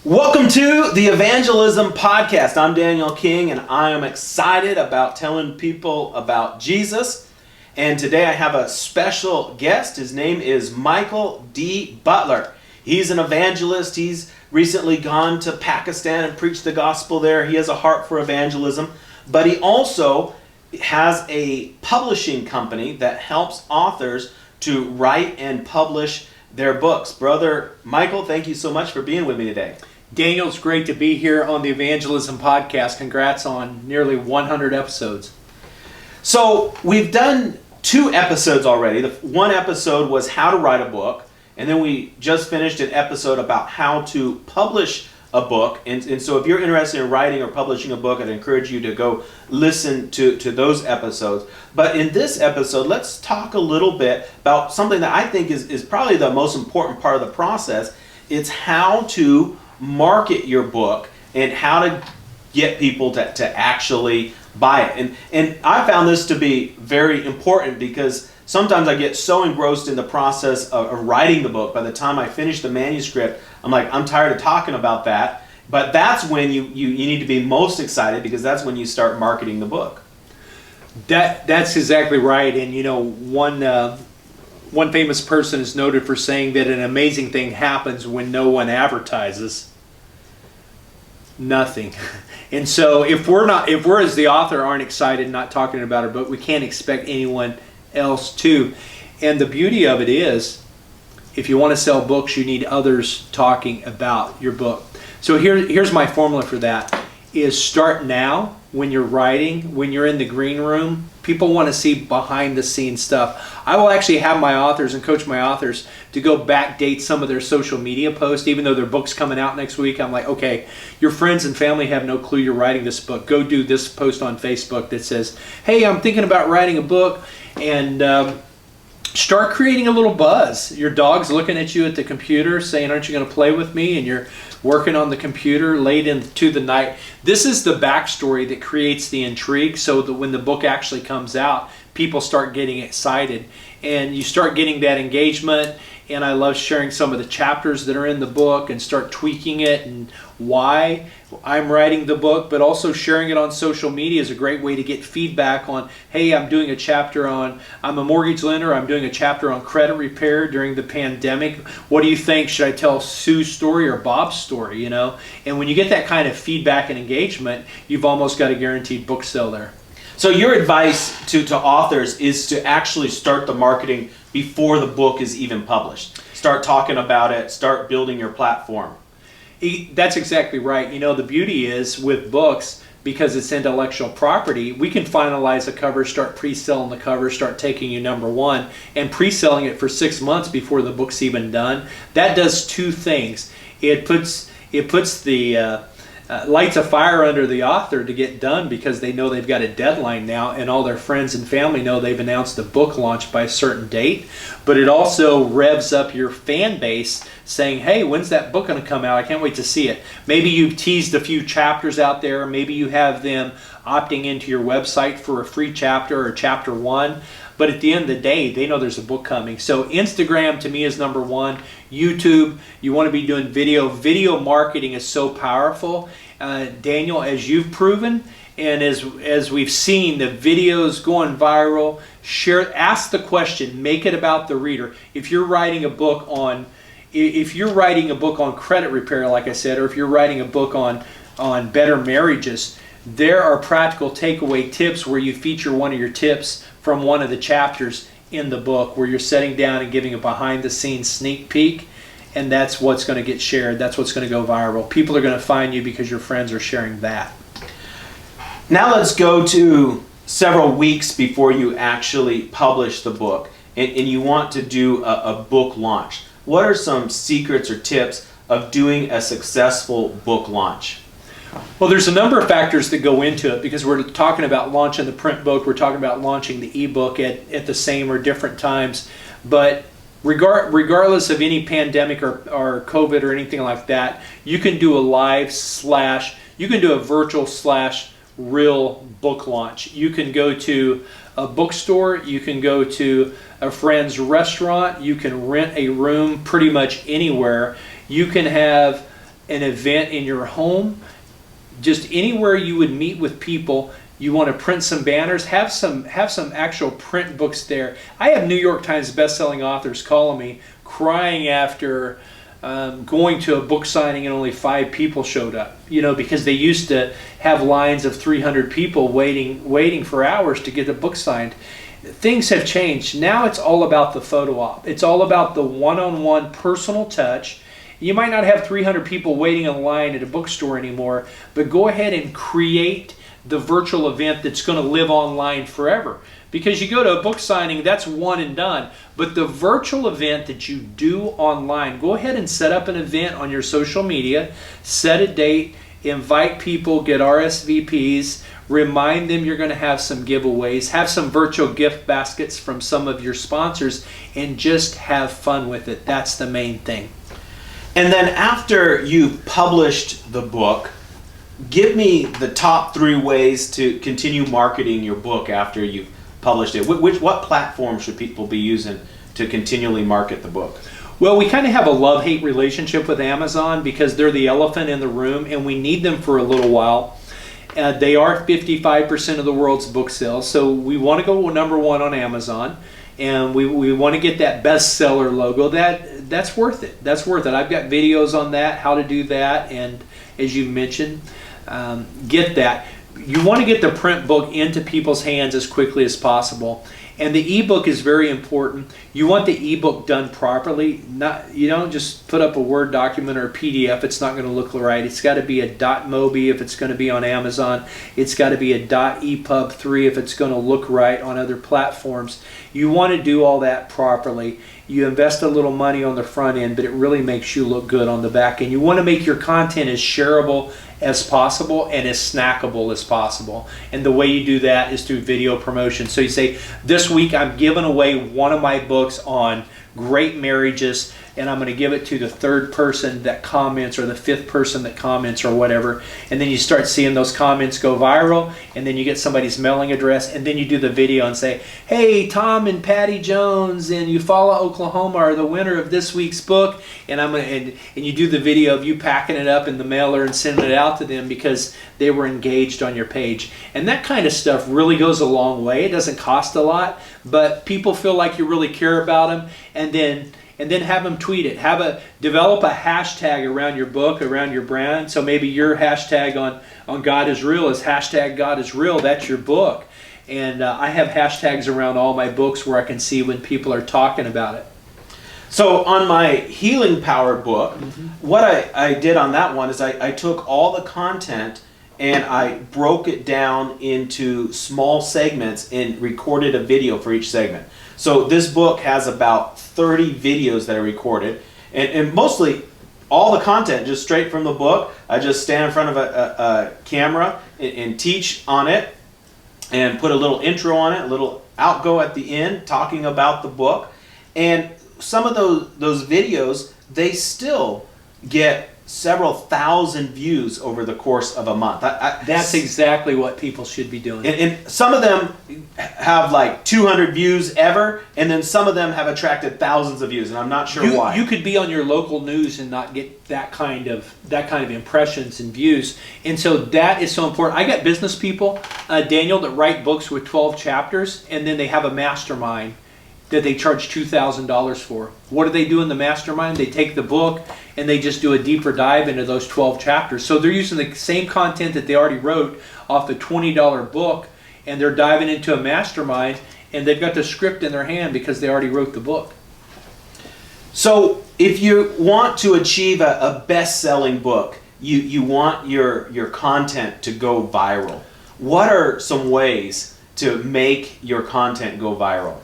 Welcome to the Evangelism Podcast. I'm Daniel King, and I am excited about telling people about Jesus. And today I have a special guest. His name is Michael D. Butler. He's an evangelist. He's recently gone to Pakistan and preached the gospel there. He has a heart for evangelism, but he also has a publishing company that helps authors to write and publish their books. Brother Michael, thank you so much for being with me today. Daniel, it's great to be here on the Evangelism Podcast. Congrats on nearly 100 episodes. So we've done 2 episodes already. The one episode was how to write a book, and then we just finished an episode about how to publish a book. And so if you're interested in writing or publishing a book, I'd encourage you to go listen to those episodes. But in this episode, let's talk a little bit about something that I think is probably the most important part of the process. It's how to market your book and how to get people to actually buy it. And I found this to be very important because sometimes I get so engrossed in the process of writing the book. By the time I finish the manuscript, I'm like, I'm tired of talking about that. But that's when you need to be most excited, because that's when you start marketing the book. That's exactly right. And you know, one famous person is noted for saying that an amazing thing happens when no one advertises. Nothing. And so if we're as the author aren't excited, not talking about our book, we can't expect anyone else to. And the beauty of it is, if you want to sell books, you need others talking about your book. So here's my formula for that, is start now. When you're writing, when you're in the green room, people want to see behind the scenes stuff. I will actually have my authors and coach my authors to go backdate some of their social media posts, even though their book's coming out next week. I'm like, okay, your friends and family have no clue you're writing this book. Go do this post on Facebook that says, hey, I'm thinking about writing a book, and start creating a little buzz. Your dog's looking at you at the computer saying, aren't you going to play with me? And you're working on the computer late into the night. This is the backstory that creates the intrigue, so that when the book actually comes out, people start getting excited. And you start getting that engagement. And I love sharing some of the chapters that are in the book and start tweaking it and why I'm writing the book, but also sharing it on social media is a great way to get feedback on, hey, I'm doing a chapter on, I'm a mortgage lender, I'm doing a chapter on credit repair during the pandemic. What do you think? Should I tell Sue's story or Bob's story, you know? And when you get that kind of feedback and engagement, you've almost got a guaranteed book sale there. So your advice to authors is to actually start the marketing before the book is even published. Start talking about it, start building your platform. That's exactly right. You know, the beauty is with books, because it's intellectual property, we can finalize a cover, start pre-selling the cover, start taking you #1, and pre-selling it for 6 months before the book's even done. That does 2 things. It puts the lights a fire under the author to get done, because they know they've got a deadline now, and all their friends and family know they've announced a book launch by a certain date. But it also revs up your fan base saying, hey, when's that book going to come out? I can't wait to see it. Maybe you've teased a few chapters out there. Maybe you have them opting into your website for a free chapter or chapter 1. But at the end of the day, they know there's a book coming. So Instagram to me is #1. YouTube, you want to be doing video. Video marketing is so powerful. Daniel, as you've proven, and as we've seen, the videos going viral. Ask the question, make it about the reader. If you're writing a book on credit repair, like I said, or if you're writing a book on better marriages, there are practical takeaway tips where you feature one of your tips from one of the chapters in the book, where you're sitting down and giving a behind-the-scenes sneak peek, and that's what's going to get shared. That's what's going to go viral. People are going to find you because your friends are sharing that. Now let's go to several weeks before you actually publish the book, and you want to do a book launch. What are some secrets or tips of doing a successful book launch? Well, there's a number of factors that go into it, because we're talking about launching the print book, we're talking about launching the ebook at the same or different times. But regardless of any pandemic or COVID or anything like that, you can do you can do a virtual / real book launch. You can go to a bookstore, you can go to a friend's restaurant, you can rent a room pretty much anywhere. You can have an event in your home, just anywhere you would meet with people. You want to print some banners, have some actual print books there. I have New York Times bestselling authors calling me, crying after going to a book signing and only 5 people showed up. Because they used to have lines of 300 people waiting for hours to get a book signed. Things have changed. Now it's all about the photo op. It's all about the one-on-one personal touch. You might not have 300 people waiting in line at a bookstore anymore, but go ahead and create the virtual event that's going to live online forever. Because you go to a book signing, that's one and done. But the virtual event that you do online, go ahead and set up an event on your social media, set a date, invite people, get RSVPs, remind them you're going to have some giveaways, have some virtual gift baskets from some of your sponsors, and just have fun with it. That's the main thing. And then after you've published the book, give me the top 3 ways to continue marketing your book after you've published it. What platform should people be using to continually market the book? Well, we kind of have a love-hate relationship with Amazon because they're the elephant in the room, and we need them for a little while. They are 55% of the world's book sales, so we want to go number 1 on Amazon, and we want to get that bestseller logo. That's worth it. That's worth it. I've got videos on that, how to do that, and as you mentioned, get that. You want to get the print book into people's hands as quickly as possible. And the ebook is very important. You want the ebook done properly. You don't just put up a Word document or a PDF. It's not going to look right. It's got to be a .mobi if it's going to be on Amazon. It's got to be a .epub 3 if it's going to look right on other platforms. You want to do all that properly. You invest a little money on the front end, but it really makes you look good on the back end. You want to make your content as shareable as possible and as snackable as possible. And the way you do that is through video promotion. So you say, this week I'm giving away one of my books on great marriages, and I'm going to give it to the 3rd person that comments or the 5th person that comments or whatever. And then you start seeing those comments go viral, and then you get somebody's mailing address, and then you do the video and say, hey, Tom and Patty Jones in Eufaula, Oklahoma are the winner of this week's book, and and you do the video of you packing it up in the mailer and sending it out to them because they were engaged on your page. And that kind of stuff really goes a long way. It doesn't cost a lot, but people feel like you really care about them, and then have them tweet it. Develop a hashtag around your book, around your brand. So maybe your hashtag on God is Real is hashtag God is Real. That's your book. And I have hashtags around all my books where I can see when people are talking about it. So on my Healing Power book, what I did on that one is I took all the content and I broke it down into small segments and recorded a video for each segment. So this book has about 30 videos that I recorded, and mostly all the content just straight from the book. I just stand in front of a camera and teach on it and put a little intro on it, a little outgo at the end talking about the book. And some of those videos, they still get several thousand views over the course of a month. That's exactly what people should be doing. And some of them have like 200 views ever, and then some of them have attracted thousands of views, and I'm not sure why. You could be on your local news and not get that kind of impressions and views, and so that is so important. I got business people, Daniel, that write books with 12 chapters, and then they have a mastermind that they charge $2,000 for. What do they do in the mastermind? They take the book and they just do a deeper dive into those 12 chapters. So they're using the same content that they already wrote off the $20 book, and they're diving into a mastermind, and they've got the script in their hand because they already wrote the book. So if you want to achieve a best-selling book, you want your content to go viral. What are some ways to make your content go viral?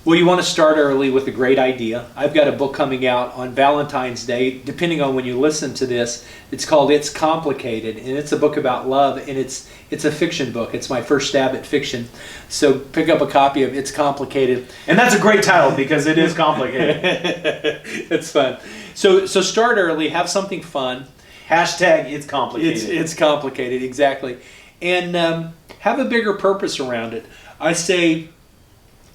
Well, you want to start early with a great idea. I've got a book coming out on Valentine's Day, depending on when you listen to this. It's called It's Complicated, and it's a book about love, and it's a fiction book. It's my first stab at fiction. So pick up a copy of It's Complicated. And that's a great title because it is complicated. It's fun. So start early, have something fun. Hashtag It's Complicated. It's complicated, exactly. And have a bigger purpose around it. I say,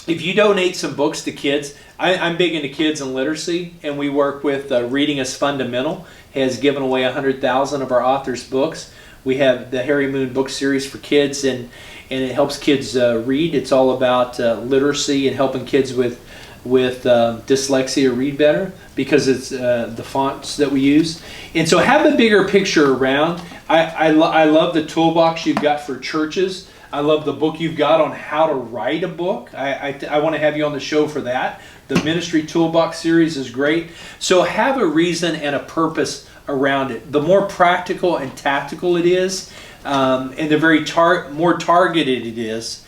if you donate some books to kids, I'm big into kids and literacy, and we work with Reading is Fundamental, has given away 100,000 of our authors' books. We have the Harry Moon book series for kids, and it helps kids read. It's all about literacy and helping kids with dyslexia read better because it's the fonts that we use. And so have the bigger picture around. I love the toolbox you've got for churches. I love the book you've got on how to write a book. I want to have you on the show for that. The Ministry Toolbox series is great. So have a reason and a purpose around it. The more practical and tactical it is, and the very more targeted it is,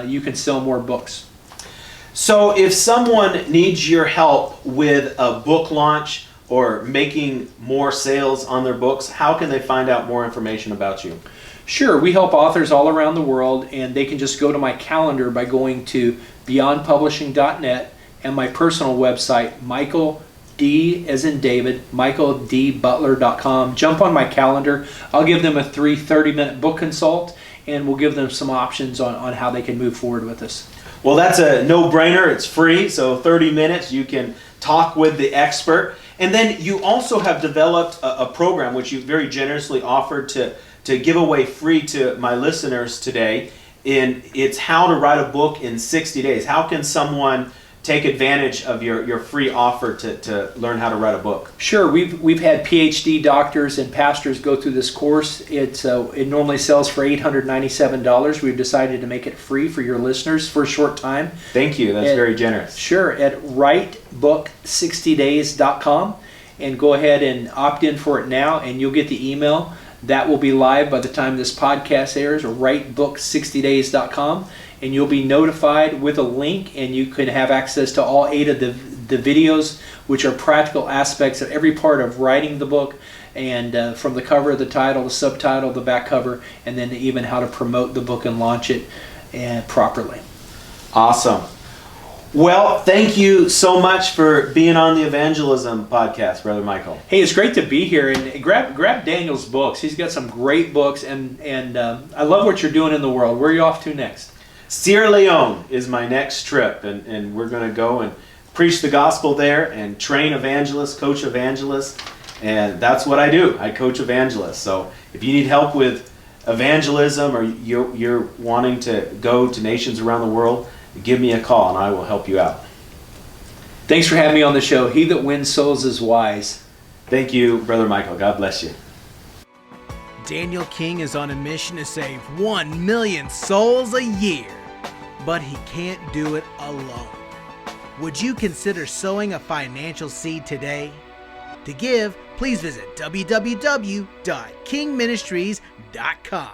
you can sell more books. So if someone needs your help with a book launch or making more sales on their books, how can they find out more information about you? Sure, we help authors all around the world, and they can just go to my calendar by going to beyondpublishing.net and my personal website, Michael D as in David, michaeldbutler.com. Jump on my calendar. I'll give them a 30-minute book consult, and we'll give them some options on how they can move forward with us. Well, that's a no-brainer. It's free, so 30 minutes you can talk with the expert. And then you also have developed a program which you very generously offered to give away free to my listeners today. And it's how to write a book in 60 days. How can someone take advantage of your free offer to learn how to write a book? Sure, we've had PhD doctors and pastors go through this course. It normally sells for $897. We've decided to make it free for your listeners for a short time. Thank you. That's very generous. Sure, at writebook60days.com, and go ahead and opt in for it now, and you'll get the email. That will be live by the time this podcast airs, or writebook60days.com. And you'll be notified with a link, and you can have access to all 8 of the videos, which are practical aspects of every part of writing the book, and from the cover, the title, the subtitle, the back cover, and then even how to promote the book and launch it properly. Awesome. Well, thank you so much for being on the Evangelism Podcast, Brother Michael. Hey, it's great to be here, and grab Daniel's books. He's got some great books, and I love what you're doing in the world. Where are you off to next? Sierra Leone is my next trip, and we're going to go and preach the gospel there and train evangelists, coach evangelists, and that's what I do. I coach evangelists. So if you need help with evangelism, or you're wanting to go to nations around the world, give me a call and I will help you out. Thanks for having me on the show. He that wins souls is wise. Thank you, Brother Michael. God bless you. Daniel King is on a mission to save 1 million souls a year, but he can't do it alone. Would you consider sowing a financial seed today? To give, please visit www.kingministries.com.